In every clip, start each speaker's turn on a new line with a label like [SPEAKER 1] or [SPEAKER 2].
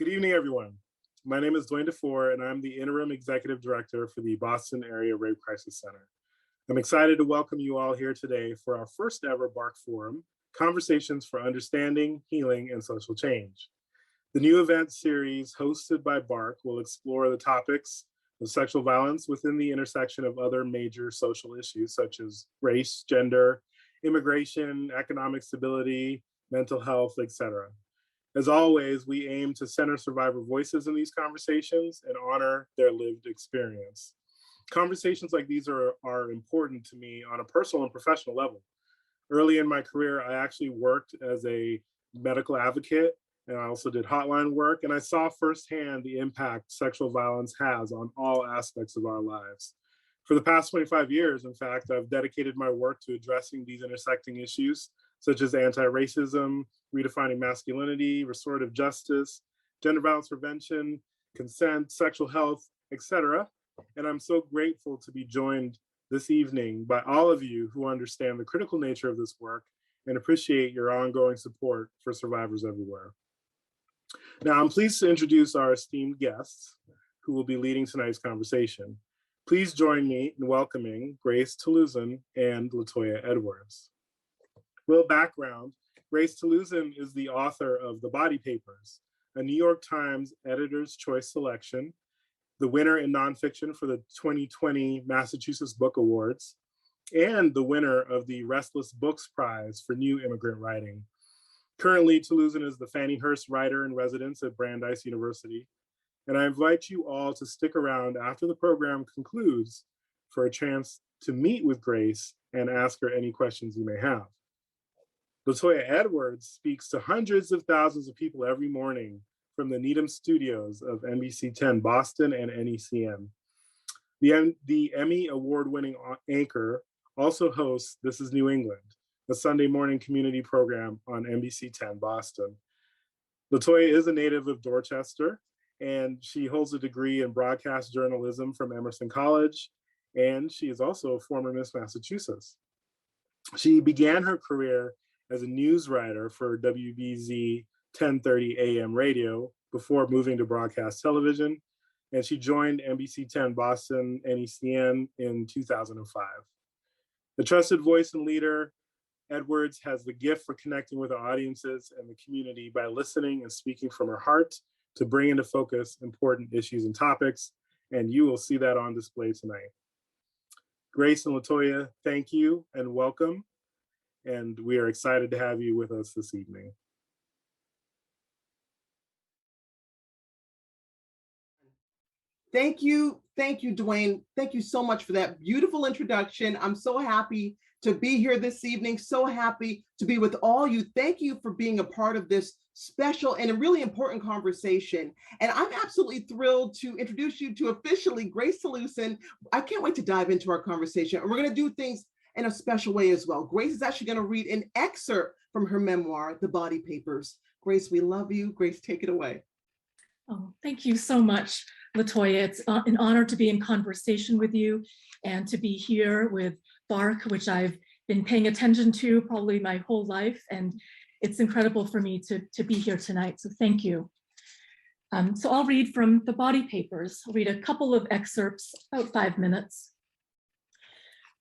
[SPEAKER 1] Good evening, everyone. My name is Dwayne DeFore, and I'm the Interim Executive Director for the Boston Area Rape Crisis Center. I'm excited to welcome you all here today for our first ever BARCC Forum, Conversations for Understanding, Healing, and Social Change. The new event series hosted by BARCC will explore the topics of sexual violence within the intersection of other major social issues such as race, gender, immigration, economic stability, mental health, etc. As always, we aim to center survivor voices in these conversations and honor their lived experience. Conversations like these are important to me on a personal and professional level. Early in my career, I actually worked as a medical advocate, and I also did hotline work, and I saw firsthand the impact sexual violence has on all aspects of our lives. For the past 25 years, in fact, I've dedicated my work to addressing these intersecting issues, such as anti-racism, redefining masculinity, restorative justice, gender violence prevention, consent, sexual health, etc. And I'm so grateful to be joined this evening by all of you who understand the critical nature of this work and appreciate your ongoing support for survivors everywhere. Now, I'm pleased to introduce our esteemed guests who will be leading tonight's conversation. Please join me in welcoming Grace Toulousan and Latoya Edwards. Little background, Grace Toulousan is the author of The Body Papers, a New York Times Editor's Choice selection, the winner in nonfiction for the 2020 Massachusetts Book Awards, and the winner of the Restless Books Prize for New Immigrant Writing. Currently, Toulousan is the Fannie Hurst Writer in Residence at Brandeis University, and I invite you all to stick around after the program concludes for a chance to meet with Grace and ask her any questions you may have. Latoya Edwards speaks to hundreds of thousands of people every morning from the Needham studios of NBC 10 Boston and NECM. The Emmy award-winning anchor also hosts This is New England, a Sunday morning community program on NBC 10 Boston. Latoya is a native of Dorchester, and she holds a degree in broadcast journalism from Emerson College, and she is also a former Miss Massachusetts. She began her career as a news writer for WBZ 1030 AM radio before moving to broadcast television, and she joined NBC 10 Boston NECM in 2005. A trusted voice and leader, Edwards has the gift for connecting with our audiences and the community by listening and speaking from her heart to bring into focus important issues and topics, and you will see that on display tonight. Grace and Latoya, thank you and welcome. And we are excited to have you with us this evening.
[SPEAKER 2] Thank you, Dwayne. Thank you so much for that beautiful introduction. I'm so happy to be here this evening, so happy to be with all you. Thank you for being a part of this special and a really important conversation. And I'm absolutely thrilled to introduce you to officially Grace Toulousan. I can't wait to dive into our conversation. And we're gonna do things in a special way as well. Grace is actually gonna read an excerpt from her memoir, The Body Papers. Grace, we love you. Grace, take it away.
[SPEAKER 3] Oh, thank you so much, Latoya. It's an honor to be in conversation with you and to be here with BARCC, which I've been paying attention to probably my whole life. And it's incredible for me to be here tonight, so thank you. So I'll read from The Body Papers. I'll read a couple of excerpts, about 5 minutes.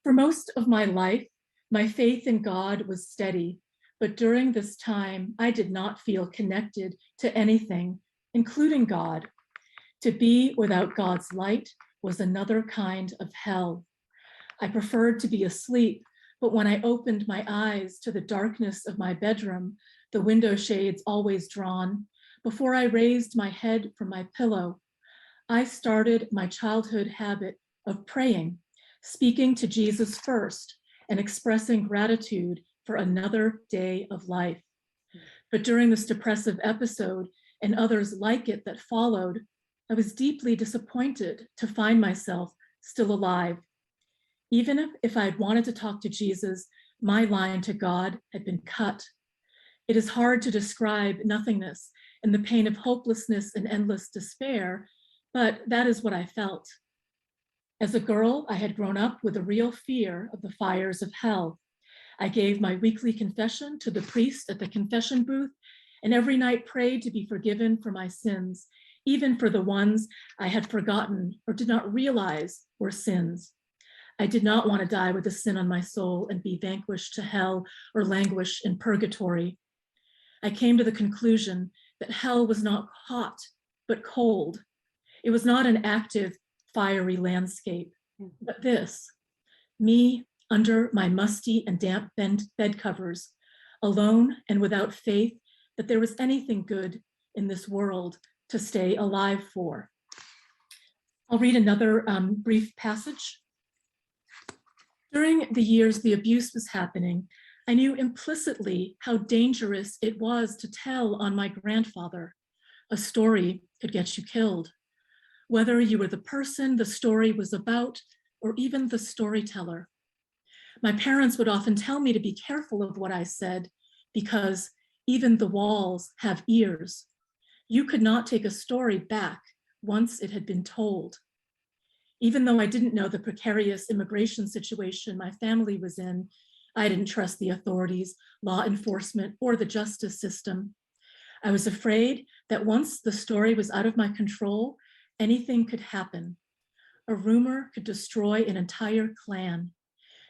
[SPEAKER 3] For most of my life, my faith in God was steady, but during this time, I did not feel connected to anything, including God. To be without God's light was another kind of hell. I preferred to be asleep, but when I opened my eyes to the darkness of my bedroom, the window shades always drawn, before I raised my head from my pillow, I started my childhood habit of praying, speaking to Jesus first, and expressing gratitude for another day of life. But during this depressive episode and others like it that followed, I was deeply disappointed to find myself still alive. Even if I'd wanted to talk to Jesus, my line to God had been cut. It is hard to describe nothingness and the pain of hopelessness and endless despair, but that is what I felt. As a girl, I had grown up with a real fear of the fires of hell. I gave my weekly confession to the priest at the confession booth, and every night prayed to be forgiven for my sins, even for the ones I had forgotten or did not realize were sins. I did not want to die with a sin on my soul and be vanquished to hell or languish in purgatory. I came to the conclusion that hell was not hot, but cold. It was not an active, fiery landscape, but this, me under my musty and damp bed covers, alone and without faith that there was anything good in this world to stay alive for. I'll read another brief passage. During the years the abuse was happening, I knew implicitly how dangerous it was to tell on my grandfather. A story could get you killed. Whether you were the person the story was about or even the storyteller. My parents would often tell me to be careful of what I said because even the walls have ears. You could not take a story back once it had been told. Even though I didn't know the precarious immigration situation my family was in, I didn't trust the authorities, law enforcement, or the justice system. I was afraid that once the story was out of my control, anything could happen. A rumor could destroy an entire clan.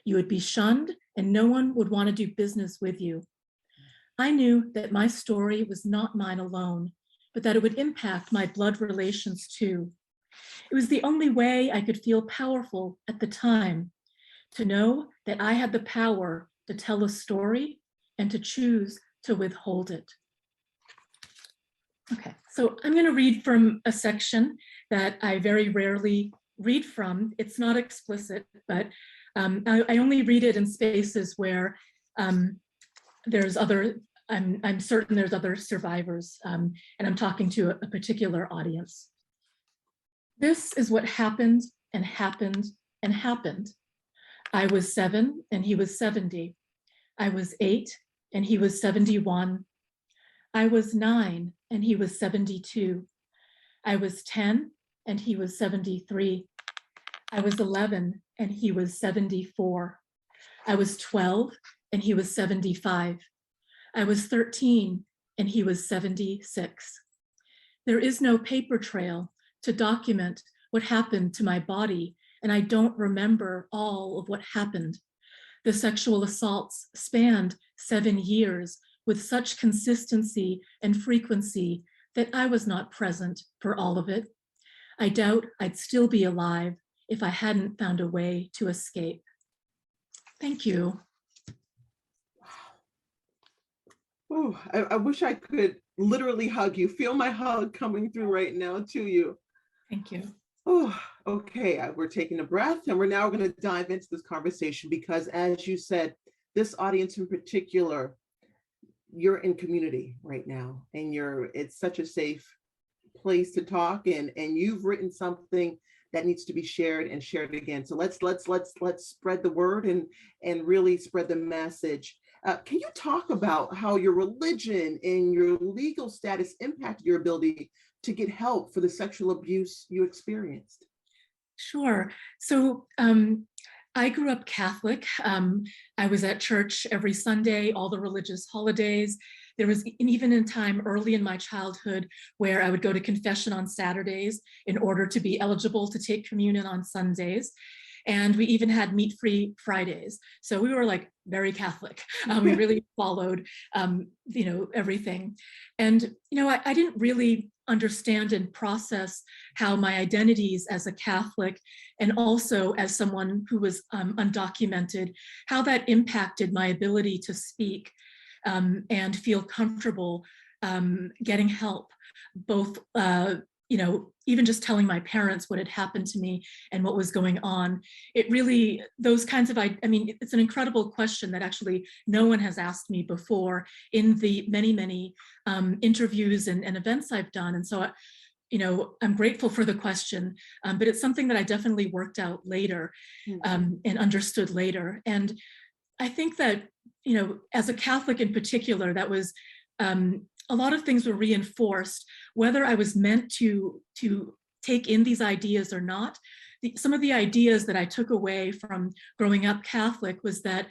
[SPEAKER 3] You would be shunned and no one would want to do business with you. I knew that my story was not mine alone, but that it would impact my blood relations too. It was the only way I could feel powerful at the time, to know that I had the power to tell a story and to choose to withhold it. Okay, so I'm going to read from a section that I very rarely read from. It's not explicit, but I only read it in spaces where there's other, I'm certain there's other survivors, and I'm talking to a particular audience. This is what happened and happened and happened. I was 7 and he was 70. I was 8 and he was 71. I was 9 and he was 72. I was 10 and he was 73. I was 11 and he was 74. I was 12 and he was 75. I was 13 and he was 76. There is no paper trail to document what happened to my body, and I don't remember all of what happened. The sexual assaults spanned 7 years with such consistency and frequency that I was not present for all of it. I doubt I'd still be alive if I hadn't found a way to escape. Thank you.
[SPEAKER 2] Oh, I wish I could literally hug you. Feel my hug coming through right now to you.
[SPEAKER 3] Thank you.
[SPEAKER 2] Oh, okay. We're taking a breath and we're now going to dive into this conversation because, as you said, this audience in particular, you're in community right now, and it's such a safe place to talk, and you've written something that needs to be shared and shared again. So let's spread the word and really spread the message. Can you talk about how your religion and your legal status impacted your ability to get help for the sexual abuse you experienced?
[SPEAKER 3] Sure. So I grew up Catholic. I was at church every Sunday, all the religious holidays. There was even a time early in my childhood where I would go to confession on Saturdays in order to be eligible to take communion on Sundays. And we even had meat-free Fridays. So we were like very Catholic. We really followed, everything. And, I didn't really understand and process how my identities as a Catholic and also as someone who was undocumented, how that impacted my ability to speak and feel comfortable getting help, both even just telling my parents what had happened to me and what was going on. It really, those kinds of, it's an incredible question that actually no one has asked me before in the many, many interviews and events I've done. And so, I'm grateful for the question, but it's something that I definitely worked out later and understood later. And I think that, as a Catholic in particular, that was, a lot of things were reinforced, whether I was meant to take in these ideas or not. Some of the ideas that I took away from growing up Catholic was that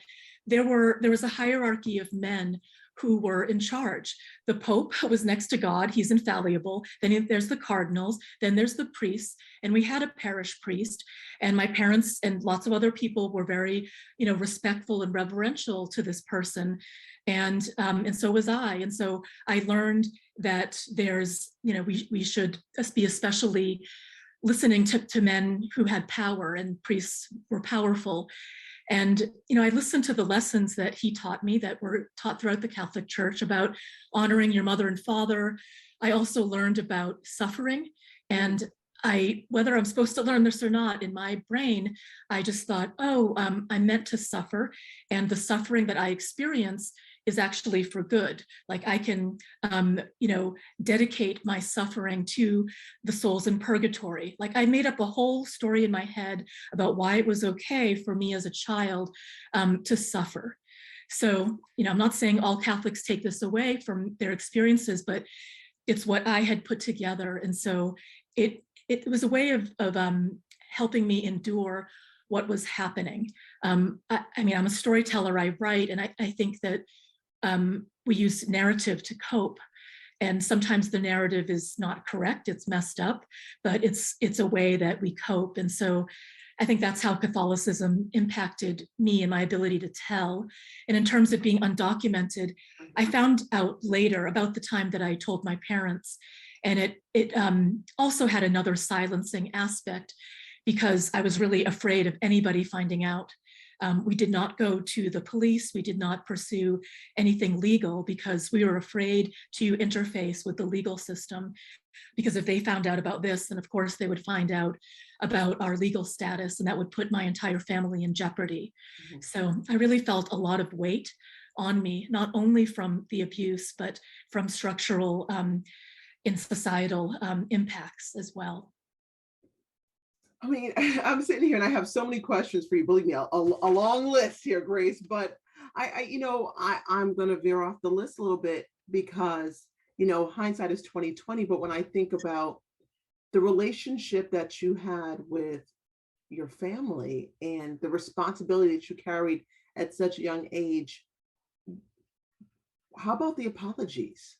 [SPEAKER 3] there was a hierarchy of men who were in charge. The Pope was next to God, he's infallible. Then there's the cardinals, then there's the priests, and we had a parish priest. And my parents and lots of other people were very, respectful and reverential to this person. And so was I. And so I learned that there's, we should be especially listening to men who had power, and priests were powerful. And, I listened to the lessons that he taught me that were taught throughout the Catholic Church about honoring your mother and father. I also learned about suffering. And whether I'm supposed to learn this or not, in my brain, I just thought, I'm meant to suffer. And the suffering that I experience is actually for good. Like I can, dedicate my suffering to the souls in purgatory. Like I made up a whole story in my head about why it was okay for me as a child to suffer. So, I'm not saying all Catholics take this away from their experiences, but it's what I had put together. And so it was a way of helping me endure what was happening. I'm a storyteller, I write, and I think that we use narrative to cope. And sometimes the narrative is not correct, it's messed up, but it's a way that we cope. And so I think that's how Catholicism impacted me and my ability to tell. And in terms of being undocumented, I found out later about the time that I told my parents. And it also had another silencing aspect, because I was really afraid of anybody finding out. We did not go to the police. We did not pursue anything legal because we were afraid to interface with the legal system. Because if they found out about this, then of course they would find out about our legal status, and that would put my entire family in jeopardy. Mm-hmm. So I really felt a lot of weight on me, not only from the abuse, but from structural and societal impacts as well.
[SPEAKER 2] I mean, I'm sitting here and I have so many questions for you. Believe me, a long list here, Grace. But I'm going to veer off the list a little bit because hindsight is 20/20. But when I think about the relationship that you had with your family and the responsibility that you carried at such a young age, how about the apologies?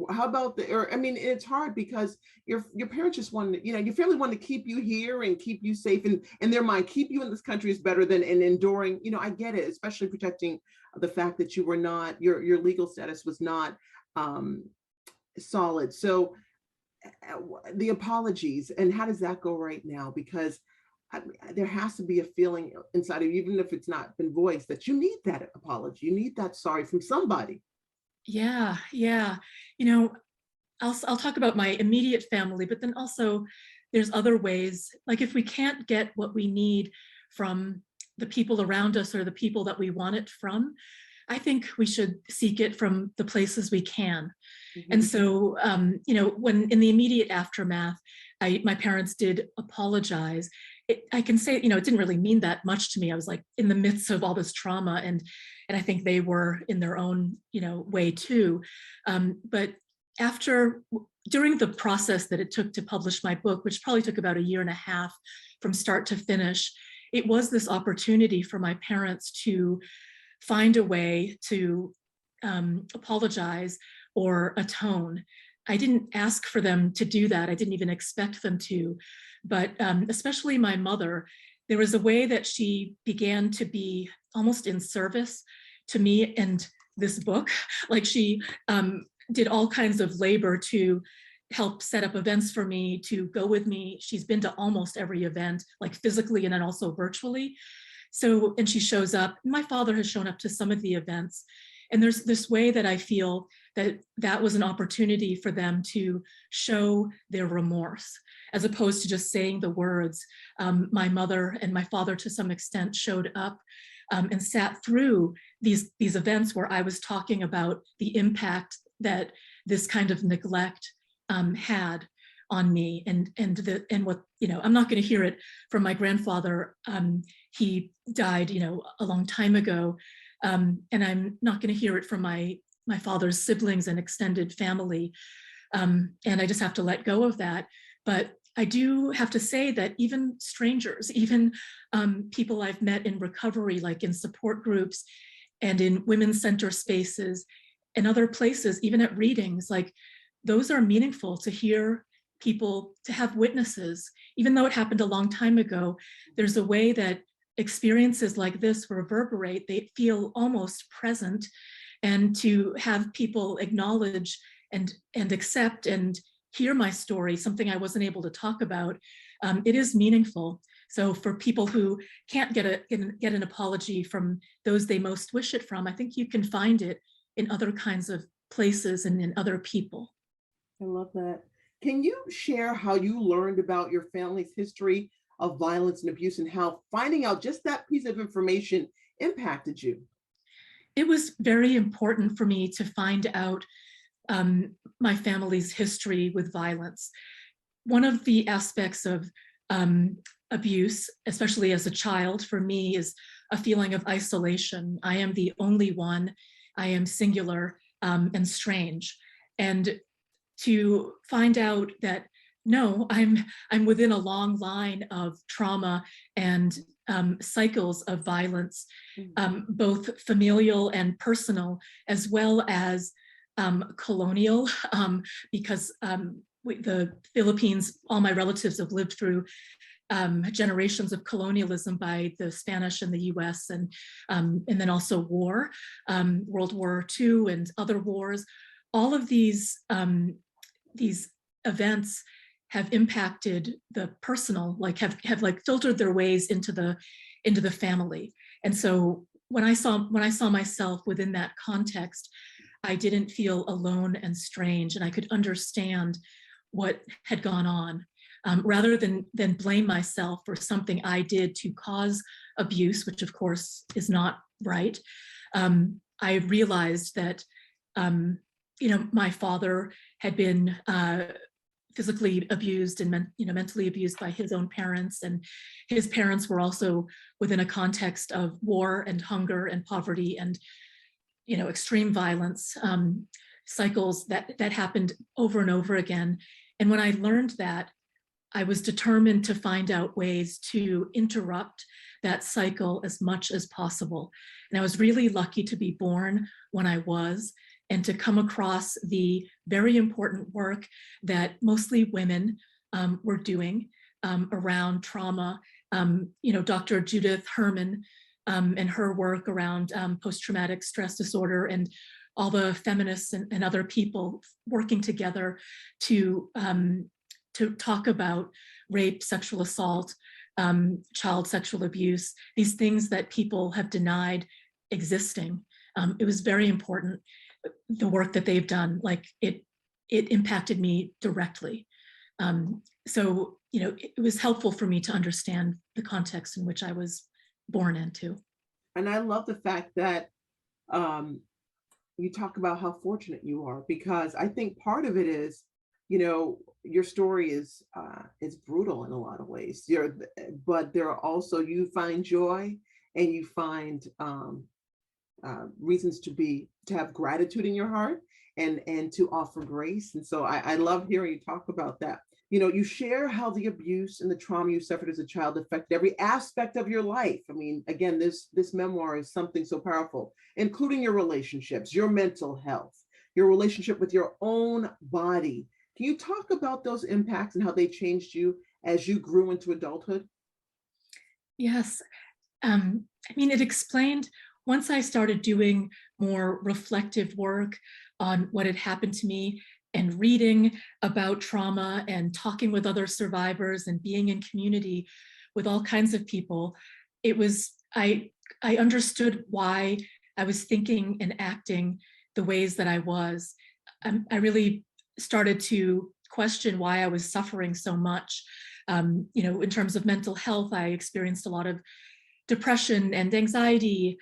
[SPEAKER 2] How about it's hard because your parents just wanted, your family wanted to keep you here and keep you safe, and in their mind, keep you in this country is better than enduring. I get it, especially protecting the fact that you were not, your legal status was not solid. So the apologies, and how does that go right now? Because there has to be a feeling inside of you, even if it's not been voiced, that you need that apology, you need that sorry from somebody.
[SPEAKER 3] Yeah. I'll talk about my immediate family, but then also there's other ways. Like if we can't get what we need from the people around us or the people that we want it from, I think we should seek it from the places we can. Mm-hmm. And so, when in the immediate aftermath, my parents did apologize. I can say, it didn't really mean that much to me. I was like in the midst of all this trauma, and I think they were in their own, way too. But during the process that it took to publish my book, which probably took about 1.5 years from start to finish, it was this opportunity for my parents to find a way to apologize or atone. I didn't ask for them to do that. I didn't even expect them to, but especially my mother, there was a way that she began to be almost in service to me and this book. Like she did all kinds of labor to help set up events for me, to go with me. She's been to almost every event, like physically and then also virtually. So, and she shows up. My father has shown up to some of the events. And there's this way that I feel that was an opportunity for them to show their remorse, as opposed to just saying the words. My mother and my father, to some extent, showed up and sat through these events where I was talking about the impact that this kind of neglect had on me, and what, I'm not going to hear it from my grandfather. He died, a long time ago, and I'm not going to hear it from my father's siblings and extended family, and I just have to let go of that. But I do have to say that even strangers, even people I've met in recovery, like in support groups and in women's center spaces, in other places, even at readings, like those are meaningful to hear people, to have witnesses. Even though it happened a long time ago, there's a way that experiences like this reverberate, they feel almost present, and to have people acknowledge and accept and hear my story, something I wasn't able to talk about, it is meaningful. So for people who can't get an apology from those they most wish it from, I think you can find it in other kinds of places and in other people.
[SPEAKER 2] I love that. Can you share how you learned about your family's history of violence and abuse and how finding out just that piece of information impacted you?
[SPEAKER 3] It was very important for me to find out my family's history with violence. One of the aspects of abuse, especially as a child, for me is a feeling of isolation. I am the only one. I am singular and strange. And to find out that, no, I'm within a long line of trauma and cycles of violence, both familial and personal, as well as colonial, because the Philippines, all my relatives have lived through generations of colonialism by the Spanish and the US, and then also war, World War II and other wars. All of these events have impacted the personal, like have like filtered their ways into the family. And so when I saw myself within that context, I didn't feel alone and strange, and I could understand what had gone on, rather than blame myself for something I did to cause abuse, which of course is not right. I realized that my father had been physically abused and mentally abused by his own parents, and his parents were also within a context of war and hunger and poverty and extreme violence, cycles that happened over and over again. And when I learned that, I was determined to find out ways to interrupt that cycle as much as possible. And I was really lucky to be born when I was, and to come across the very important work that mostly women were doing around trauma. Dr. Judith Herman and her work around post-traumatic stress disorder, and all the feminists and other people working together to talk about rape, sexual assault, child sexual abuse, these things that people have denied existing. It was very important, the work that they've done, like it impacted me directly. So, it was helpful for me to understand the context in which I was born into.
[SPEAKER 2] And I love the fact that you talk about how fortunate you are, because I think part of it is, your story is brutal in a lot of ways. But there are also, you find joy, and you find reasons to have gratitude in your heart, and to offer grace. And so I love hearing you talk about that. You share how the abuse and the trauma you suffered as a child affected every aspect of your life. I mean, again, this memoir is something so powerful, including your relationships, your mental health, your relationship with your own body. Can you talk about those impacts and how they changed you as you grew into adulthood?
[SPEAKER 3] Yes. It explained, once I started doing more reflective work on what had happened to me, and reading about trauma and talking with other survivors and being in community with all kinds of people, I understood why I was thinking and acting the ways that I was. I really started to question why I was suffering so much. In terms of mental health, I experienced a lot of depression and anxiety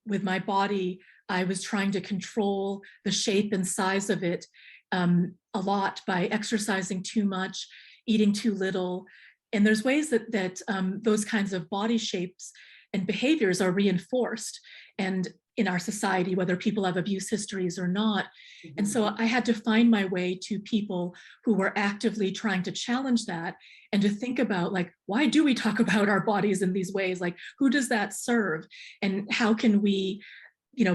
[SPEAKER 3] with my body. I was trying to control the shape and size of it a lot by exercising too much, eating too little. And there's ways that those kinds of body shapes and behaviors are reinforced and in our society, whether people have abuse histories or not. Mm-hmm. And so I had to find my way to people who were actively trying to challenge that, and to think about, like, why do we talk about our bodies in these ways? Like, who does that serve? And how can we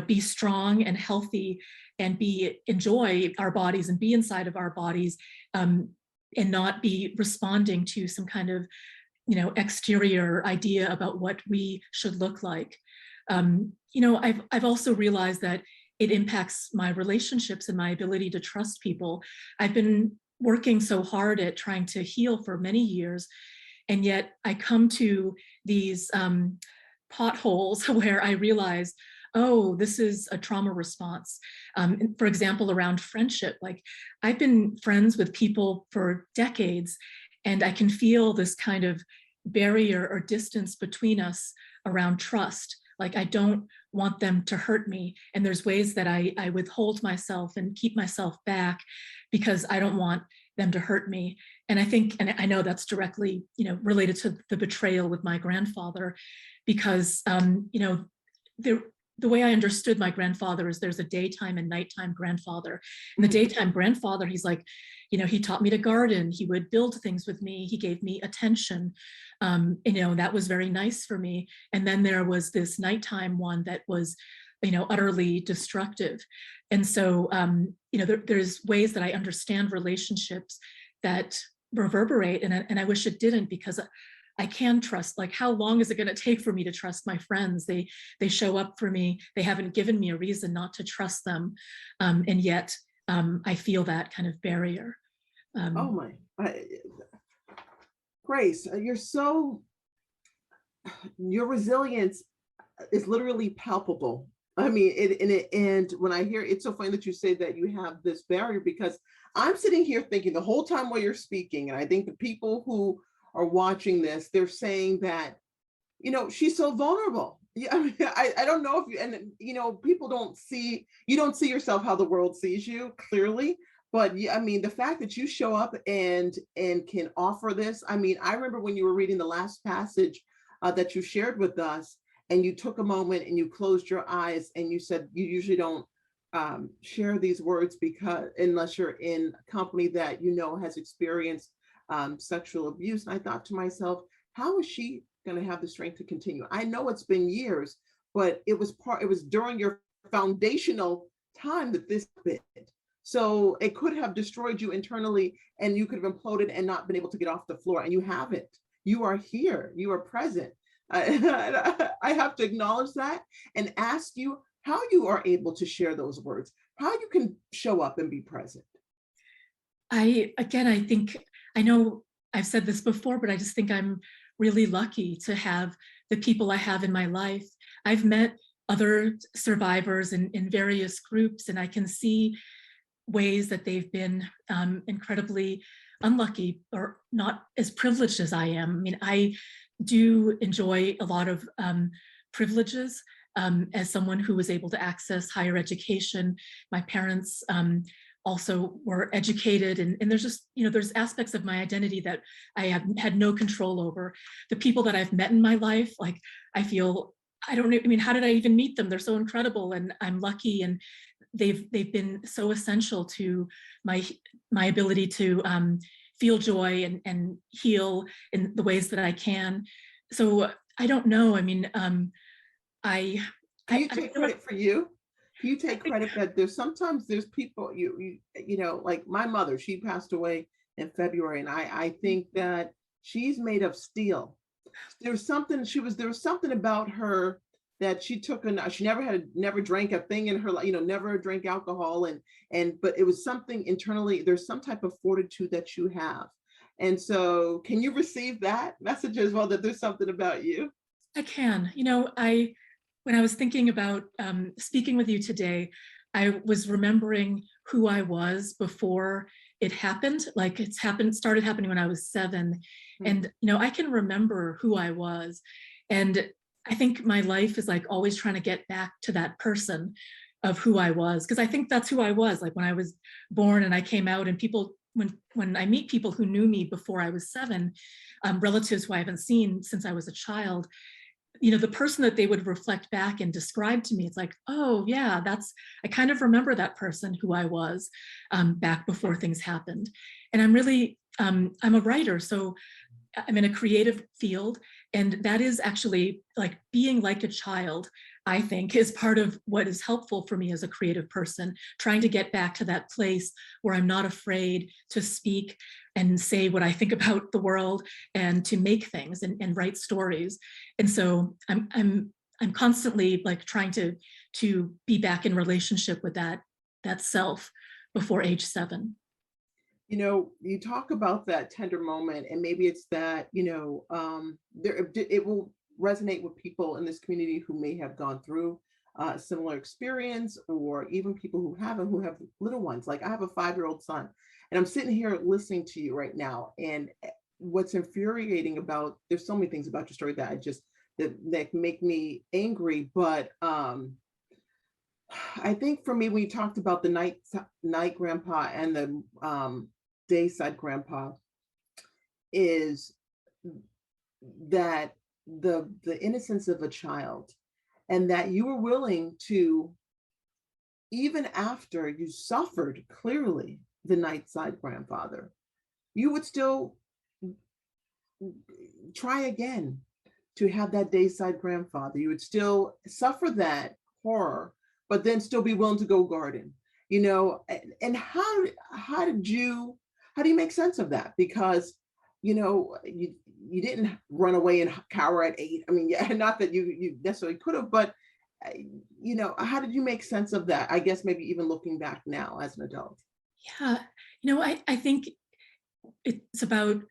[SPEAKER 3] be strong and healthy and enjoy our bodies and be inside of our bodies, and not be responding to some kind of, exterior idea about what we should look like. I've also realized that it impacts my relationships and my ability to trust people. I've been working so hard at trying to heal for many years, and yet I come to these potholes where I realize, oh, this is a trauma response. For example, around friendship, like I've been friends with people for decades, and I can feel this kind of barrier or distance between us around trust. Like I don't want them to hurt me. And there's ways that I withhold myself and keep myself back because I don't want them to hurt me. And I think, and I know that's directly, related to the betrayal with my grandfather, because, the way I understood my grandfather is there's a daytime and nighttime grandfather. And the daytime grandfather, he's like, he taught me to garden. He would build things with me. He gave me attention. That was very nice for me. And then there was this nighttime one that was, utterly destructive. And so, there's ways that I understand relationships that reverberate, and I wish it didn't, because I can trust. Like, how long is it going to take for me to trust my friends? They show up for me. They haven't given me a reason not to trust them. And yet I feel that kind of barrier.
[SPEAKER 2] Oh my, Grace, your resilience is literally palpable. I mean, and when I hear, it's so funny that you say that you have this barrier, because I'm sitting here thinking the whole time while you're speaking, and I think the people who are watching this, they're saying that, she's so vulnerable. Yeah, I mean, I don't know if you, and people you don't see yourself how the world sees you, clearly. But I mean, the fact that you show up and can offer this. I mean, I remember when you were reading the last passage that you shared with us, and you took a moment and you closed your eyes and you said you usually don't share these words because unless you're in a company that has experienced sexual abuse. And I thought to myself, how is she going to have the strength to continue? I know it's been years, but it was during your foundational time that this happened. So it could have destroyed you internally, and you could have imploded and not been able to get off the floor, and you haven't. You are here, you are present. I have to acknowledge that and ask you how you are able to share those words, how you can show up and be present.
[SPEAKER 3] I think, I know I've said this before, but I just think I'm really lucky to have the people I have in my life. I've met other survivors in various groups, and I can see ways that they've been incredibly unlucky or not as privileged as I am. I mean, I do enjoy a lot of privileges as someone who was able to access higher education. My parents also were educated, and there's just, there's aspects of my identity that I have had no control over. The people that I've met in my life, like, I feel, how did I even meet them? They're so incredible, and I'm lucky, and they've been so essential to my ability to feel joy and heal in the ways that I can. So I don't know. I mean,
[SPEAKER 2] Can you take credit for you? Can you take credit that sometimes there's people, like my mother, she passed away in February, and I think that she's made of steel. There was something about her that she took, she never drank a thing in her life, never drank alcohol, but it was something internally. There's some type of fortitude that you have. And so can you receive that message as well, that there's something about you?
[SPEAKER 3] I can. When I was thinking about speaking with you today, I was remembering who I was before it happened. Like, started happening when I was 7. And, I can remember who I was. And I think my life is like always trying to get back to that person of who I was. Because I think that's who I was. Like, when I was born and I came out, and people, when I meet people who knew me before I was 7, relatives who I haven't seen since I was a child, the person that they would reflect back and describe to me, it's like, oh yeah, I kind of remember that person who I was back before things happened. And I'm really, I'm a writer, so I'm in a creative field, and that is actually like being like a child. I think, is part of what is helpful for me as a creative person, trying to get back to that place where I'm not afraid to speak and say what I think about the world and to make things and write stories. And so I'm constantly like trying to be back in relationship with that self before age 7.
[SPEAKER 2] You know, you talk about that tender moment, and maybe it's that, it will resonate with people in this community who may have gone through a similar experience, or even people who haven't, who have little ones. Like, I have a 5-year-old son, and I'm sitting here listening to you right now. And what's infuriating about, there's so many things about your story that that make me angry. But I think for me, when you talked about the night grandpa and the dayside grandpa, is that the innocence of a child, and that you were willing to, even after you suffered clearly the nightside grandfather, you would still try again to have that dayside grandfather. You would still suffer that horror, but then still be willing to go garden, and how do you make sense of that? Because, you didn't run away and cower at 8. I mean, yeah, not that you necessarily could have, but, how did you make sense of that? I guess maybe even looking back now as an adult.
[SPEAKER 3] Yeah, I think it's about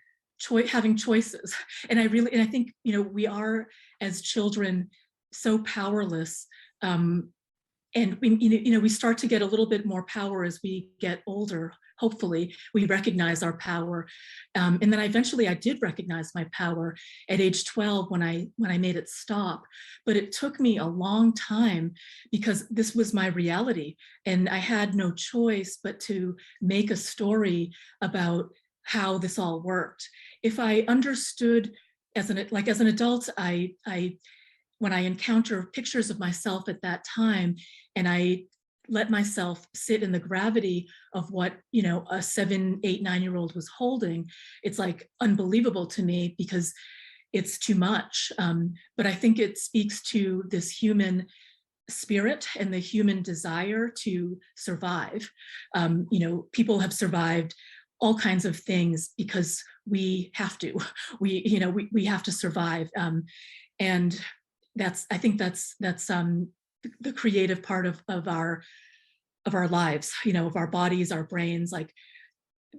[SPEAKER 3] having choices. And I think, we are, as children, so powerless. And we start to get a little bit more power as we get older. Hopefully, we recognize our power. And then eventually I did recognize my power at age 12 when I made it stop. But it took me a long time, because this was my reality. And I had no choice but to make a story about how this all worked. If I understood as an adult, when I encounter pictures of myself at that time, and I let myself sit in the gravity of what, a 7, 8, 9-year-old was holding, it's like unbelievable to me, because it's too much. But I think it speaks to this human spirit and the human desire to survive. People have survived all kinds of things because we have to. We have to survive. And I think that's the creative part of our lives, of our bodies, our brains, like,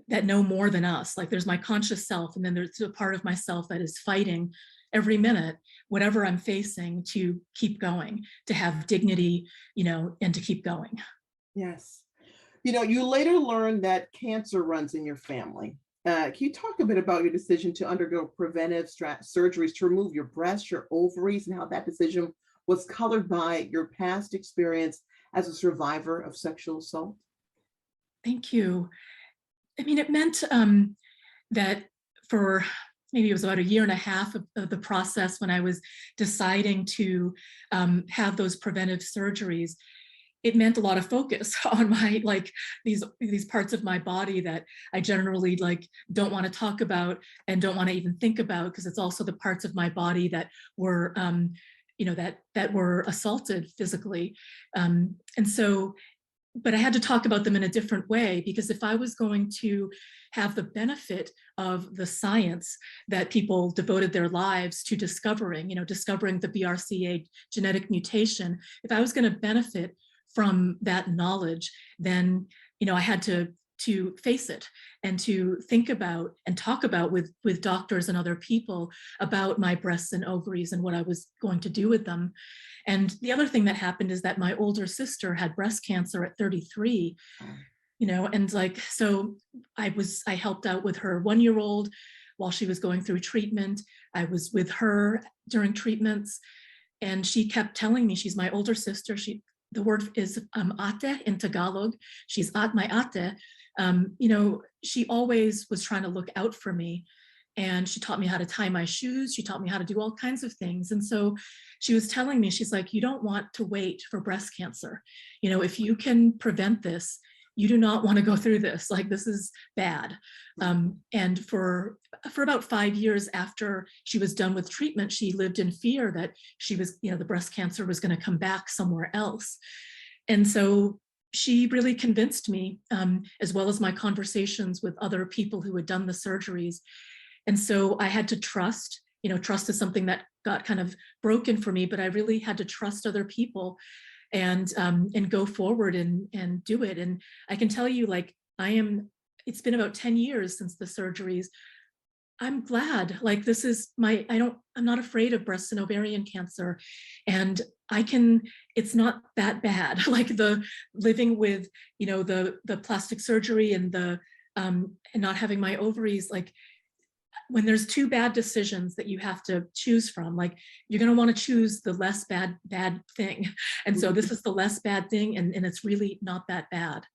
[SPEAKER 3] that know more than us. Like, there's my conscious self, and then there's a part of myself that is fighting every minute, whatever I'm facing, to keep going, to have dignity, and to keep going.
[SPEAKER 2] Yes. You later learned that cancer runs in your family. Can you talk a bit about your decision to undergo preventive surgeries to remove your breasts, your ovaries, and how that decision was colored by your past experience as a survivor of sexual assault?
[SPEAKER 3] Thank you. I mean, it meant that for maybe it was about 1.5 years of the process, when I was deciding to have those preventive surgeries, it meant a lot of focus on my, these parts of my body that I generally don't want to talk about and don't want to even think about, because it's also the parts of my body that were that were assaulted physically. And so, but I had to talk about them in a different way, because if I was going to have the benefit of the science that people devoted their lives to discovering, discovering the BRCA genetic mutation, if I was going to benefit from that knowledge, then, I had to face it and to think about and talk about with doctors and other people about my breasts and ovaries and what I was going to do with them. And the other thing that happened is that my older sister had breast cancer at 33, and so I helped out with her 1-year-old while she was going through treatment. I was with her during treatments, and she kept telling me, she's my older sister. The word is ate in Tagalog. She's my ate. She always was trying to look out for me. And she taught me how to tie my shoes. She taught me how to do all kinds of things. And so she was telling me, she's like, you don't want to wait for breast cancer. If you can prevent this, you do not want to go through this. Like, this is bad. And for about 5 years after she was done with treatment, she lived in fear that she was, you know, the breast cancer was going to come back somewhere else. And so she really convinced me, as well as my conversations with other people who had done the surgeries. And so I had to trust, you know, trust is something that got kind of broken for me, but I really had to trust other people and go forward and do it. And I can tell you, like, it's been about 10 years since the surgeries. I'm glad, like, this is I'm not afraid of breast and ovarian cancer. And it's not that bad. Like, the living with, you know, the plastic surgery and and not having my ovaries, like, when there's two bad decisions that you have to choose from, like, you're going to want to choose the less bad thing. And so this is the less bad thing, and it's really not that bad.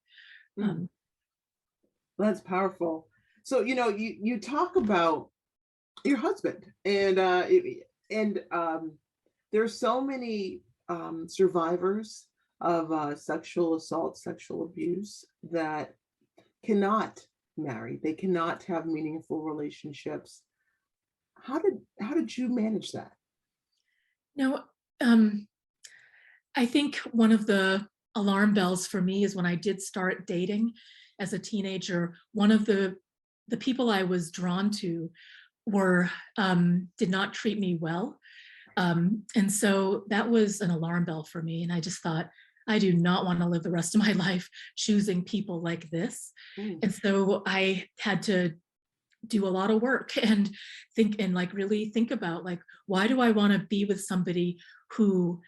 [SPEAKER 2] That's powerful. So, you know, you talk about your husband, and there's so many survivors of sexual assault, sexual abuse that cannot marry. They cannot have meaningful relationships. How did you manage that?
[SPEAKER 3] No, I think one of the alarm bells for me is when I did start dating as a teenager. One of the people I was drawn to did not treat me well. And so that was an alarm bell for me. And I just thought, I do not want to live the rest of my life choosing people like this. And so I had to do a lot of work and really think about, like, why do I want to be with somebody who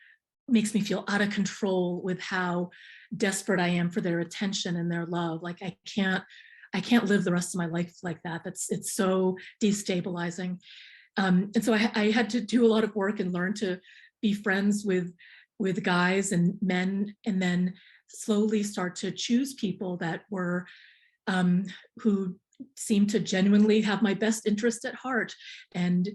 [SPEAKER 3] makes me feel out of control with how desperate I am for their attention and their love? Like, I can't live the rest of my life like that. It's so destabilizing. And so I had to do a lot of work and learn to be friends with guys and men, and then slowly start to choose people that were who seemed to genuinely have my best interest at heart. And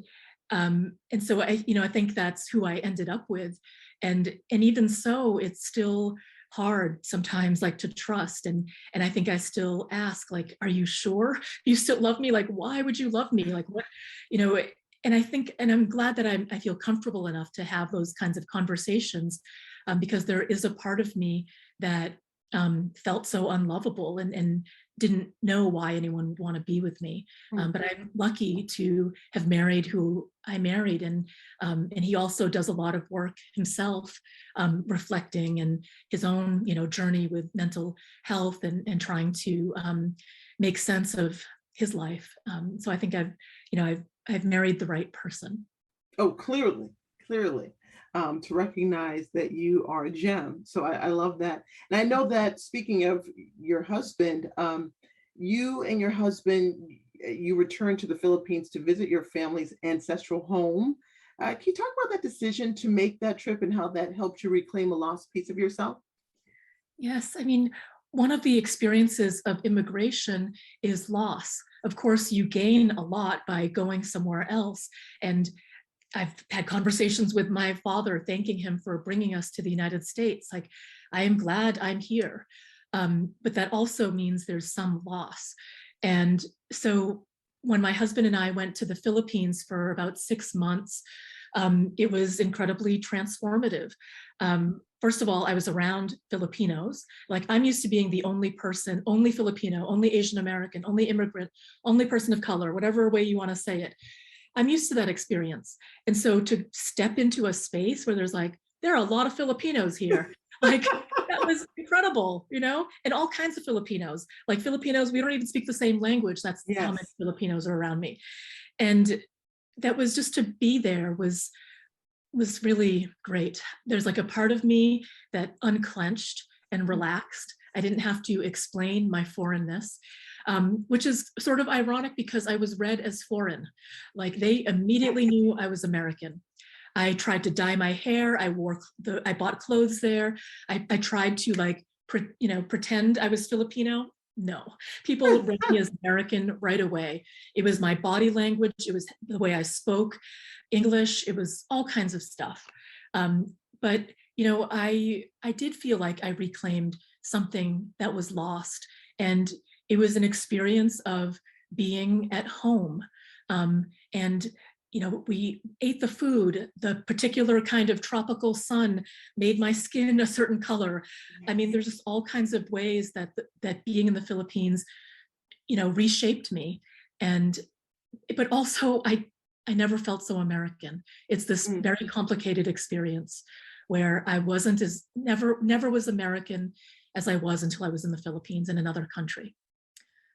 [SPEAKER 3] so I think that's who I ended up with. And even so, it's still hard sometimes, like, to trust. And I think I still ask, like, are you sure you still love me? Like, why would you love me? Like, what, you know? And I think, and I'm glad that I feel comfortable enough to have those kinds of conversations, because there is a part of me that felt so unlovable and didn't know why anyone would want to be with me. But I'm lucky to have married who I married, and he also does a lot of work himself, reflecting and his own, you know, journey with mental health and trying to make sense of his life. So I think I've married the right person.
[SPEAKER 2] Oh, clearly. To recognize that you are a gem. So I love that. And I know that, speaking of your husband, you and your husband, you returned to the Philippines to visit your family's ancestral home. Can you talk about that decision to make that trip and how that helped you reclaim a lost piece of yourself?
[SPEAKER 3] Yes, I mean, one of the experiences of immigration is loss. Of course, you gain a lot by going somewhere else. And I've had conversations with my father, thanking him for bringing us to the United States. Like, I am glad I'm here. But that also means there's some loss. And so when my husband and I went to the Philippines for about 6 months, it was incredibly transformative. First of all, I was around Filipinos. Like, I'm used to being the only person, only Filipino, only Asian American, only immigrant, only person of color, whatever way you want to say it. I'm used to that experience. And so to step into a space where there are a lot of Filipinos here, like, that was incredible, you know, and all kinds of Filipinos. Like, Filipinos, we don't even speak the same language. That's how many Filipinos are around me. And that was just, to be there was really great. There's like a part of me that unclenched and relaxed. I didn't have to explain my foreignness. Which is sort of ironic because I was read as foreign. Like, they immediately knew I was American. I tried to dye my hair. I bought clothes there. I tried to pretend I was Filipino. No, people read me as American right away. It was my body language. It was the way I spoke English. It was all kinds of stuff. But, you know, I did feel like I reclaimed something that was lost. And it was an experience of being at home. And we ate the food, the particular kind of tropical sun made my skin a certain color. I mean, there's just all kinds of ways that being in the Philippines, reshaped me. But also I never felt so American. It's this very complicated experience where I wasn't never was American as I was until I was in the Philippines, in another country.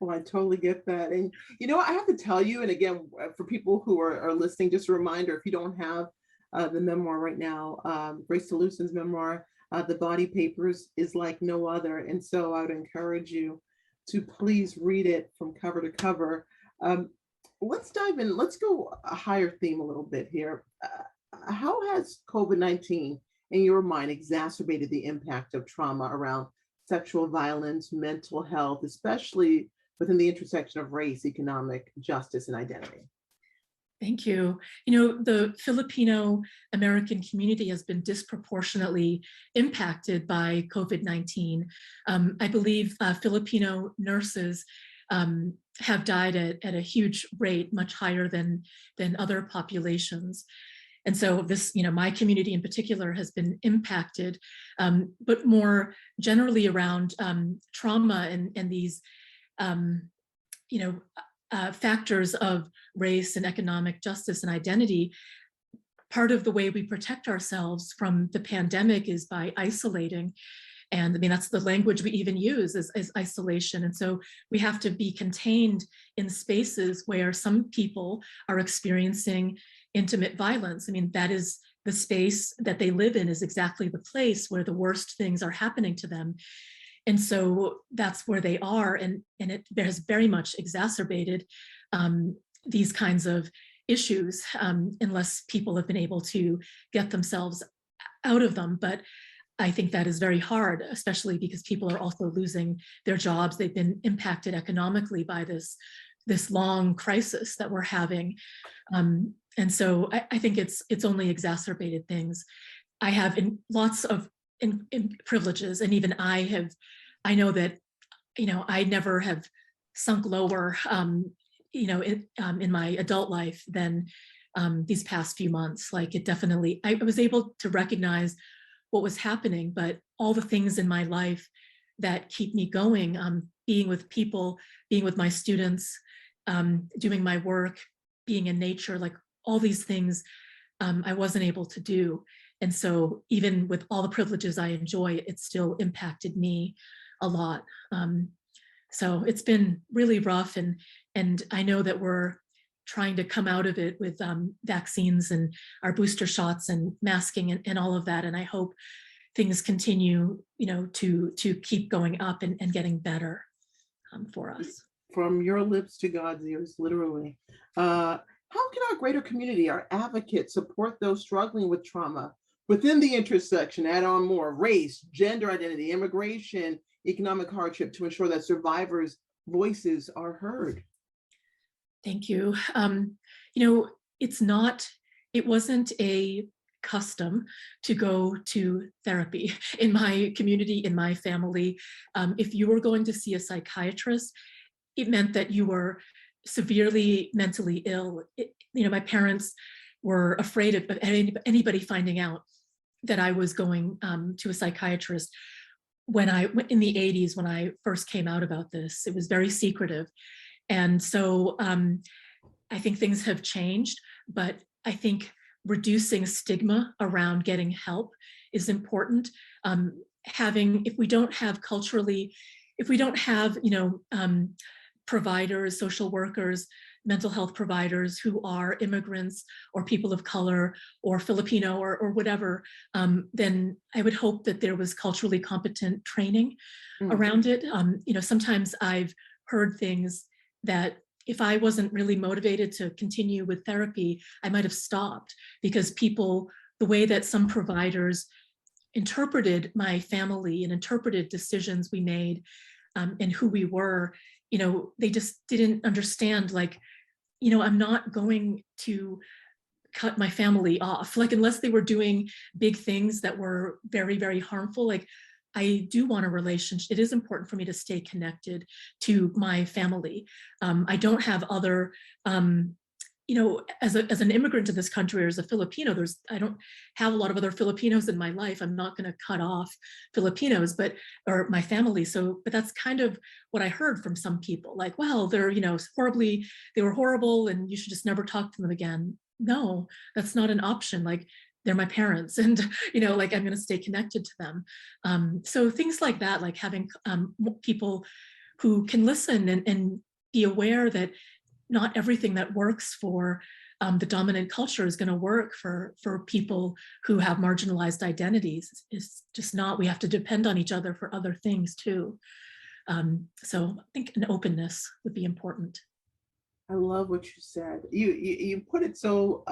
[SPEAKER 2] Oh, I totally get that. And I have to tell you, and again, for people who are listening, just a reminder, if you don't have the memoir right now, Grace Taluson's memoir, The Body Papers, is like no other. And so I would encourage you to please read it from cover to cover. Let's dive in. Let's go a higher theme a little bit here. How has COVID-19, in your mind, exacerbated the impact of trauma around sexual violence, mental health, especially within the intersection of race, economic justice, and identity?
[SPEAKER 3] Thank you. The Filipino American community has been disproportionately impacted by COVID-19. I believe Filipino nurses have died at a huge rate, much higher than other populations. And so this, my community in particular has been impacted, but more generally around trauma and these, factors of race and economic justice and identity. Part of the way we protect ourselves from the pandemic is by isolating. And I mean, that's the language we even use is isolation. And so we have to be contained in spaces where some people are experiencing intimate violence. I mean, that is the space that they live in, is exactly the place where the worst things are happening to them. And so that's where they are. And it has very much exacerbated these kinds of issues, unless people have been able to get themselves out of them. But I think that is very hard, especially because people are also losing their jobs. They've been impacted economically by this long crisis that we're having. And so I think it's only exacerbated things. I have lots of privileges, and even I know that, I never have sunk lower, in my adult life than these past few months. Like, it definitely, I was able to recognize what was happening, but all the things in my life that keep me going, being with people, being with my students, doing my work, being in nature, like all these things I wasn't able to do. And so even with all the privileges I enjoy, it still impacted me a lot. So it's been really rough, and I know that we're trying to come out of it with vaccines and our booster shots and masking and all of that. And I hope things continue, to keep going up and getting better for us.
[SPEAKER 2] From your lips to God's ears, literally. How can our greater community, our advocates, support those struggling with trauma within the intersection, add on more race, gender identity, immigration, economic hardship, to ensure that survivors' voices are heard?
[SPEAKER 3] Thank you. It wasn't a custom to go to therapy in my community, in my family. If you were going to see a psychiatrist, it meant that you were severely mentally ill. My parents were afraid of anybody finding out that I was going to a psychiatrist. In the 80s, when I first came out about this, it was very secretive. And so I think things have changed, but I think reducing stigma around getting help is important. If we don't have providers, social workers, mental health providers who are immigrants or people of color or Filipino or whatever, then I would hope that there was culturally competent training around it. Sometimes I've heard things that if I wasn't really motivated to continue with therapy, I might have stopped, because the way that some providers interpreted my family and interpreted decisions we made and who we were, they just didn't understand, I'm not going to cut my family off, unless they were doing big things that were very, very harmful. I do want a relationship. It is important for me to stay connected to my family. I don't have other, as an immigrant to this country or as a Filipino, I don't have a lot of other Filipinos in my life. I'm not going to cut off Filipinos, or my family. But that's kind of what I heard from some people, like, well, they were horrible and you should just never talk to them again. No, that's not an option. Like, they're my parents, and like, I'm going to stay connected to them. So things like that, like having people who can listen and be aware that not everything that works for the dominant culture is going to work for people who have marginalized identities. It's just not. We have to depend on each other for other things too. So I think an openness would be important.
[SPEAKER 2] I love what you said. You put it so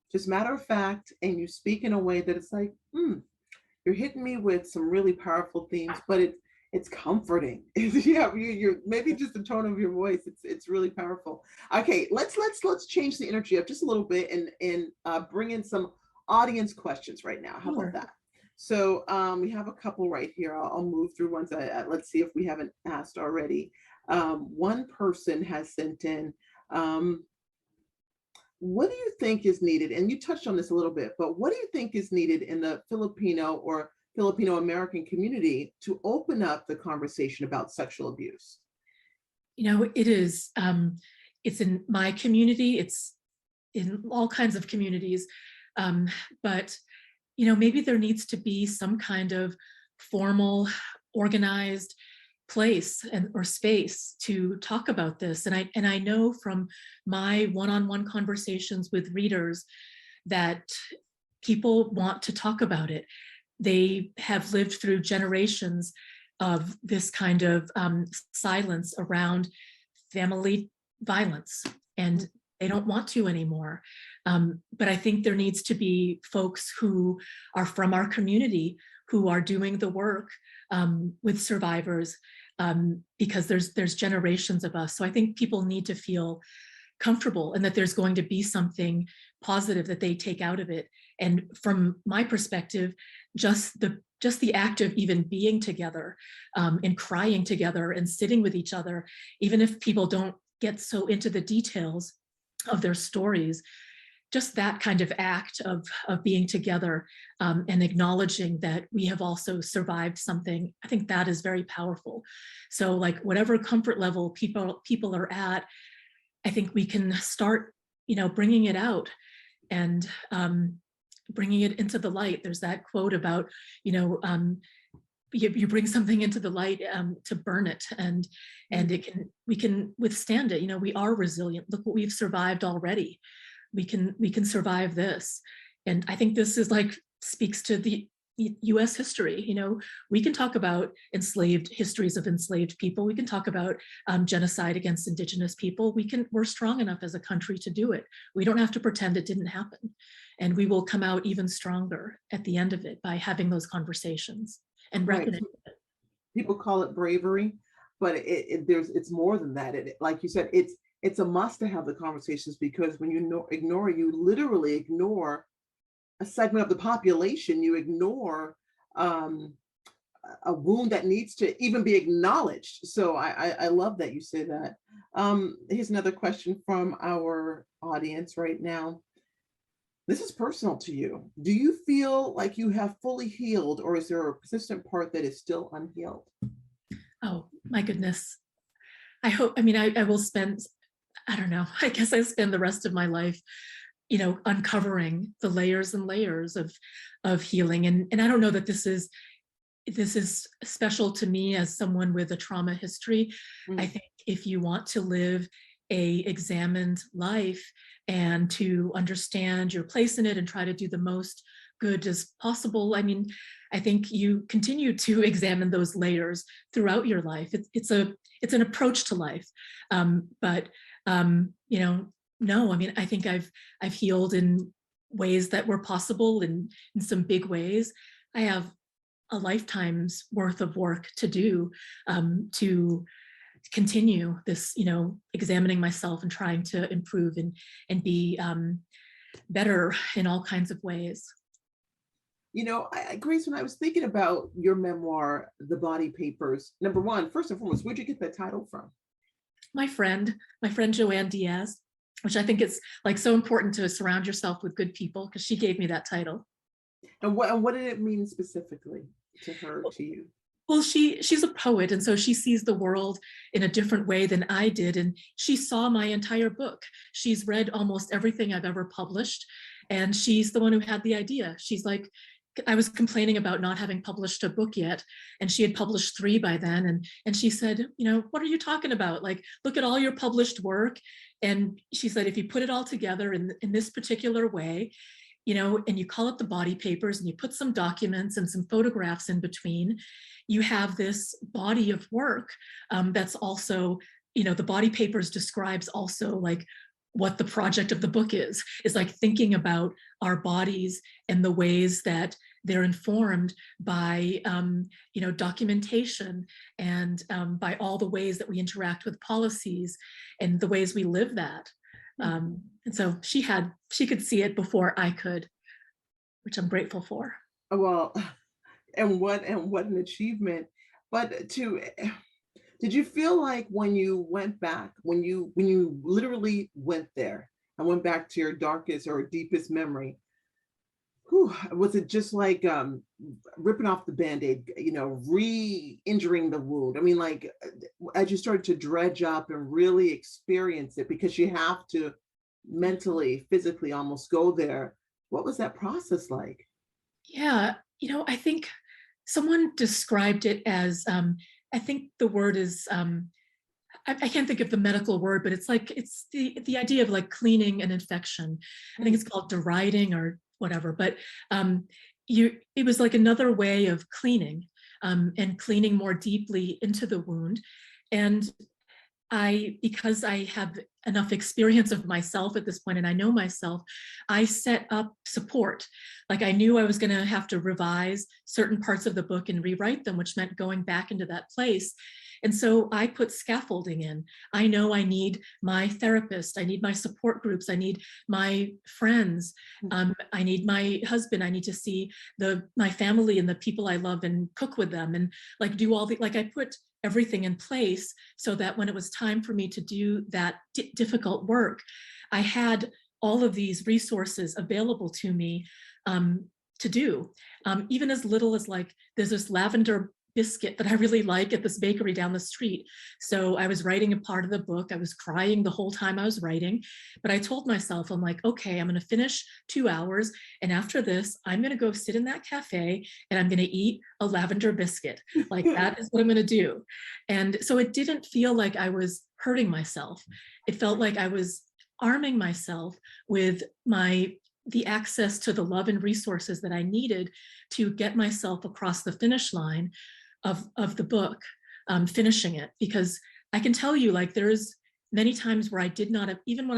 [SPEAKER 2] just matter of fact, and you speak in a way that it's like, you're hitting me with some really powerful themes, but it's comforting. Yeah, you're maybe just the tone of your voice. It's really powerful. Okay, let's change the energy up just a little bit and bring in some audience questions right now. How about that? So we have a couple right here. I'll move through ones. Let's see if we haven't asked already. One person has sent in, what do you think is needed? And you touched on this a little bit, but what do you think is needed in the Filipino or Filipino American community to open up the conversation about sexual abuse?
[SPEAKER 3] It is, it's in my community, it's in all kinds of communities, but maybe there needs to be some kind of formal, organized place or space to talk about this. And I know from my one-on-one conversations with readers that people want to talk about it. They have lived through generations of this kind of silence around family violence, and they don't want to anymore. But I think there needs to be folks who are from our community who are doing the work with survivors, because there's generations of us. So I think people need to feel comfortable and that there's going to be something positive that they take out of it. And from my perspective, just the act of even being together and crying together and sitting with each other, even if people don't get so into the details of their stories, just that kind of act of being together and acknowledging that we have also survived something, I think that is very powerful. So like whatever comfort level people are at, I think we can start, bringing it out and bringing it into the light. There's that quote about, you bring something into the light to burn it, and we can withstand it. We are resilient. Look what we've survived already. We can survive this. And I think this is speaks to the US history. We can talk about histories of enslaved people. We can talk about genocide against Indigenous people. We're strong enough as a country to do it. We don't have to pretend it didn't happen. And we will come out even stronger at the end of it by having those conversations and reckoning with it.
[SPEAKER 2] People call it bravery, but it's more than that. Like you said, it's a must to have the conversations, because when you literally ignore a segment of the population. You ignore a wound that needs to even be acknowledged. So I love that you say that. Here's another question from our audience right now. This is personal to you. Do you feel like you have fully healed, or is there a persistent part that is still unhealed?
[SPEAKER 3] Oh my goodness. I will spend, I don't know, I guess I spend the rest of my life, uncovering the layers and layers of healing. And I don't know that this is special to me as someone with a trauma history. Mm-hmm. I think if you want to live a examined life and to understand your place in it and try to do the most good as possible, I think you continue to examine those layers throughout your life. It's an approach to life. No, I think I've healed in ways that were possible, in some big ways. I have a lifetime's worth of work to do to continue this, examining myself and trying to improve and be better in all kinds of ways.
[SPEAKER 2] Grace, when I was thinking about your memoir, The Body Papers, number one, first and foremost, where'd you get that title from?
[SPEAKER 3] My friend Joanne Diaz, which I think is like so important to surround yourself with good people, because she gave me that title.
[SPEAKER 2] And what did it mean specifically to her, to you?
[SPEAKER 3] Well, she's a poet, and so she sees the world in a different way than I did, and she saw my entire book. She's read almost everything I've ever published, and she's the one who had the idea. She's like, I was complaining about not having published a book yet, and she had published 3 by then, and she said, what are you talking about? Like, look at all your published work. And she said, if you put it all together in this particular way, and you call it the body papers, and you put some documents and some photographs in between, you have this body of work that's also, the body papers describes also like what the project of the book is like thinking about our bodies and the ways that they're informed by, documentation and by all the ways that we interact with policies and the ways we live that. And so she could see it before I could, which I'm grateful for.
[SPEAKER 2] Well, and what an achievement. But did you feel like when you went back, when you literally went there and went back to your darkest or deepest memory, was it just like ripping off the Band-Aid, re-injuring the wound? I mean, like, as you started to dredge up and really experience it, because you have to mentally, physically almost go there, what was that process like?
[SPEAKER 3] Yeah, I think someone described it as, I think the word is, I can't think of the medical word, but it's the idea of like cleaning an infection. I think it's called deriding or whatever, but it was like another way of cleaning and cleaning more deeply into the wound. And because I have enough experience of myself at this point, and I know myself, I set up support. Like, I knew I was going to have to revise certain parts of the book and rewrite them, which meant going back into that place. And so I put scaffolding in. I know I need my therapist. I need my support groups. I need my friends. I need my husband. I need to see my family and the people I love and cook with them and like do all the, like I put everything in place so that when it was time for me to do that difficult work, I had all of these resources available to me to do. Even as little as like, there's this lavender biscuit that I really like at this bakery down the street. So I was writing a part of the book. I was crying the whole time I was writing, but I told myself, I'm like, okay, I'm going to finish 2 hours. And after this, I'm going to go sit in that cafe and I'm going to eat a lavender biscuit. Like, that is what I'm going to do. And so it didn't feel like I was hurting myself. It felt like I was arming myself with the access to the love and resources that I needed to get myself across the finish line of the book, finishing it. Because I can tell you, like, there's many times where I did not have, even when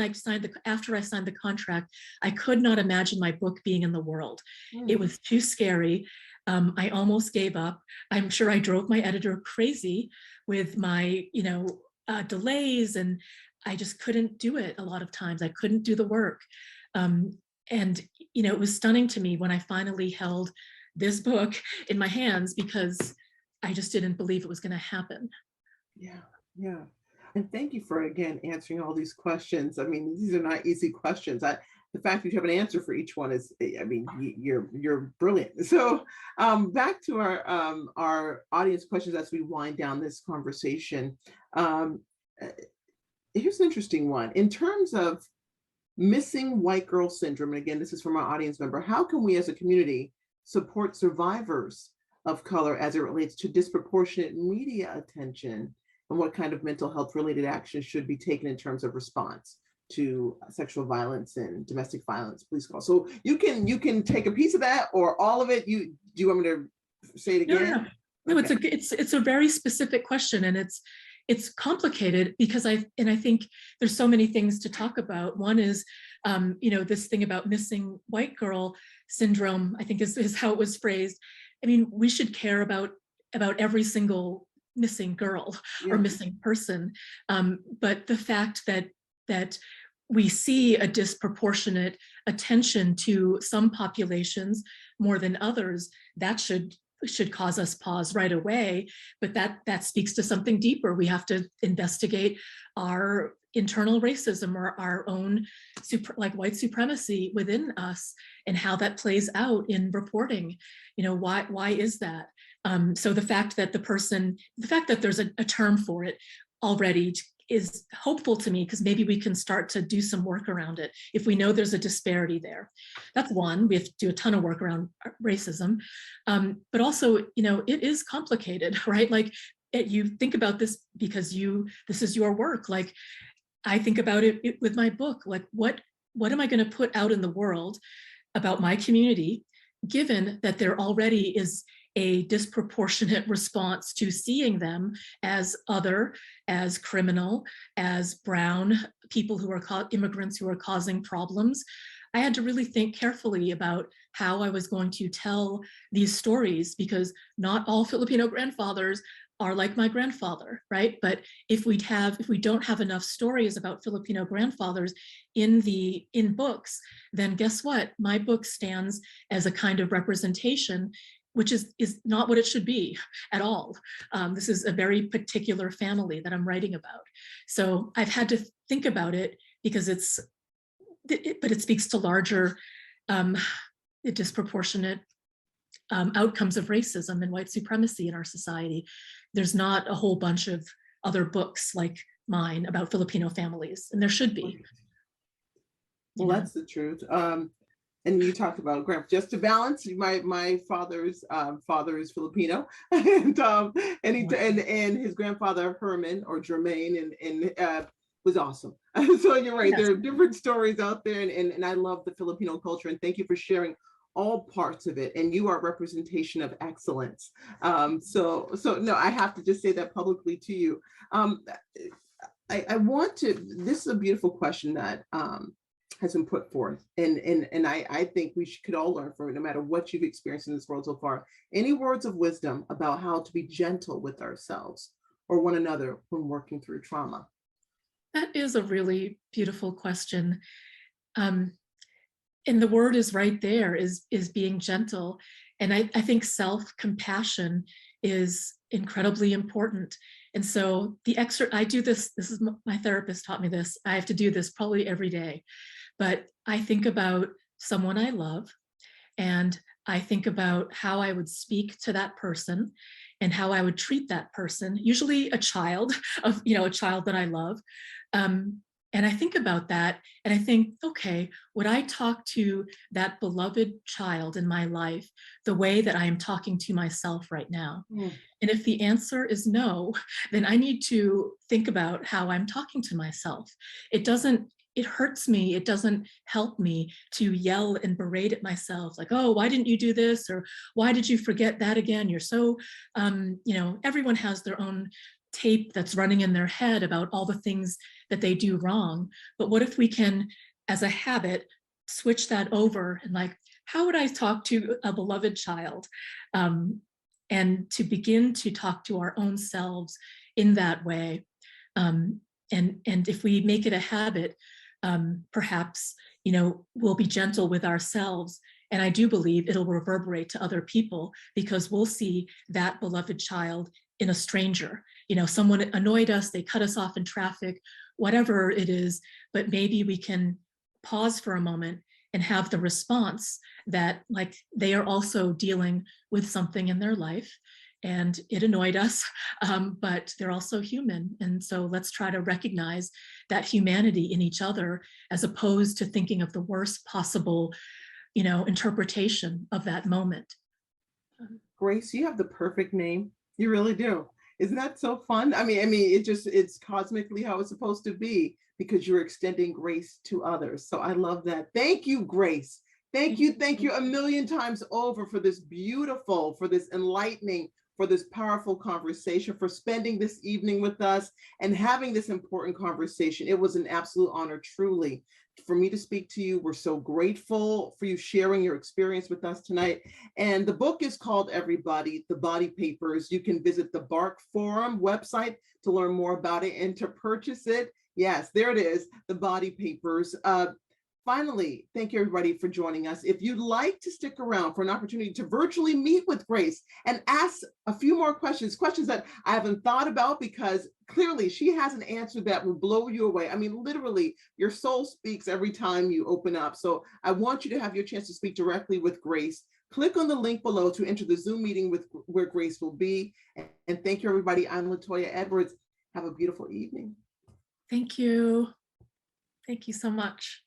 [SPEAKER 3] after I signed the contract, I could not imagine my book being in the world. It was too scary. I almost gave up. I'm sure I drove my editor crazy with my, delays, and I just couldn't do it a lot of times. I couldn't do the work. And, it was stunning to me when I finally held this book in my hands, because I just didn't believe it was going to happen.
[SPEAKER 2] Yeah. And thank you for, again, answering all these questions. I mean, these are not easy questions. The fact that you have an answer for each one is, I mean, you're brilliant. So back to our audience questions as we wind down this conversation. Here's an interesting one. In terms of missing white girl syndrome, and again, this is from our audience member, how can we as a community support survivors of color as it relates to disproportionate media attention, and what kind of mental health related actions should be taken in terms of response to sexual violence and domestic violence police calls? So you can take a piece of that or all of it. Do you want me to say it again?
[SPEAKER 3] No, okay. It's a very specific question, and it's complicated because I think there's so many things to talk about. One is, this thing about missing white girl syndrome, I think is how it was phrased. I mean, we should care about every single missing girl or missing person. But the fact that we see a disproportionate attention to some populations more than others, that should cause us pause right away. But that speaks to something deeper. We have to investigate our internal racism or our own like white supremacy within us and how that plays out in reporting. Why is that? So the fact that there's a term for it already is hopeful to me, because maybe we can start to do some work around it if we know there's a disparity there. That's one. We have to do a ton of work around racism, but also, it is complicated, right? Like you think about this because this is your work. Like I think about it with my book. Like what am I going to put out in the world about my community, given that there already is a disproportionate response to seeing them as other, as criminal, as brown, people who are immigrants who are causing problems. I had to really think carefully about how I was going to tell these stories, because not all Filipino grandfathers are like my grandfather, right? But if we don't have enough stories about Filipino grandfathers in books, then guess what? My book stands as a kind of representation, which is not what it should be at all. This is a very particular family that I'm writing about. So I've had to think about it because but it speaks to larger disproportionate outcomes of racism and white supremacy in our society. There's not a whole bunch of other books like mine about Filipino families, and there should be.
[SPEAKER 2] Well, that's the truth. And you talked about just to balance. My father's father is Filipino, and his grandfather Herman or Jermaine and was awesome. So you're right. Yes. There are different stories out there, and I love the Filipino culture. And thank you for sharing all parts of it. And you are a representation of excellence. So no, I have to just say that publicly to you. I want to. This is a beautiful question that has been put forth, and I think we could all learn from it, no matter what you've experienced in this world so far. Any words of wisdom about how to be gentle with ourselves or one another when working through trauma?
[SPEAKER 3] That is a really beautiful question. And the word is right there, is being gentle. And I think self-compassion is incredibly important. And so I do this is my therapist taught me this. I have to do this probably every day. But I think about someone I love, and I think about how I would speak to that person and how I would treat that person, usually a child that I love. And I think about that and I think, okay, would I talk to that beloved child in my life the way that I am talking to myself right now? Mm. And if the answer is no, then I need to think about how I'm talking to myself. It hurts me. It doesn't help me to yell and berate at myself like, oh, why didn't you do this? Or why did you forget that again? You're so, everyone has their own tape that's running in their head about all the things that they do wrong. But what if we can, as a habit, switch that over and like, how would I talk to a beloved child? And to begin to talk to our own selves in that way. And if we make it a habit, perhaps, we'll be gentle with ourselves. And I do believe it'll reverberate to other people because we'll see that beloved child in a stranger. Someone annoyed us, they cut us off in traffic, whatever it is, but maybe we can pause for a moment and have the response that like they are also dealing with something in their life and it annoyed us, but they're also human. And so let's try to recognize that humanity in each other as opposed to thinking of the worst possible, interpretation of that moment.
[SPEAKER 2] Grace, you have the perfect name. You really do. Isn't that so fun? I mean, it's cosmically how it's supposed to be because you're extending grace to others. So I love that. Thank you, Grace. Thank you a million times over for this beautiful, for this enlightening, for this powerful conversation, for spending this evening with us and having this important conversation. It was an absolute honor, truly, for me to speak to you. We're so grateful for you sharing your experience with us tonight. And the book is called Everybody, The Body Papers. You can visit the BARCC Forum website to learn more about it and to purchase it. Yes, there it is, the body papers. Finally, thank you everybody for joining us. If you'd like to stick around for an opportunity to virtually meet with Grace and ask a few more questions that I haven't thought about, because clearly she has an answer that will blow you away. I mean, literally, your soul speaks every time you open up. So I want you to have your chance to speak directly with Grace. Click on the link below to enter the Zoom meeting with where Grace will be. And thank you, everybody. I'm Latoya Edwards. Have a beautiful evening.
[SPEAKER 3] Thank you. Thank you so much.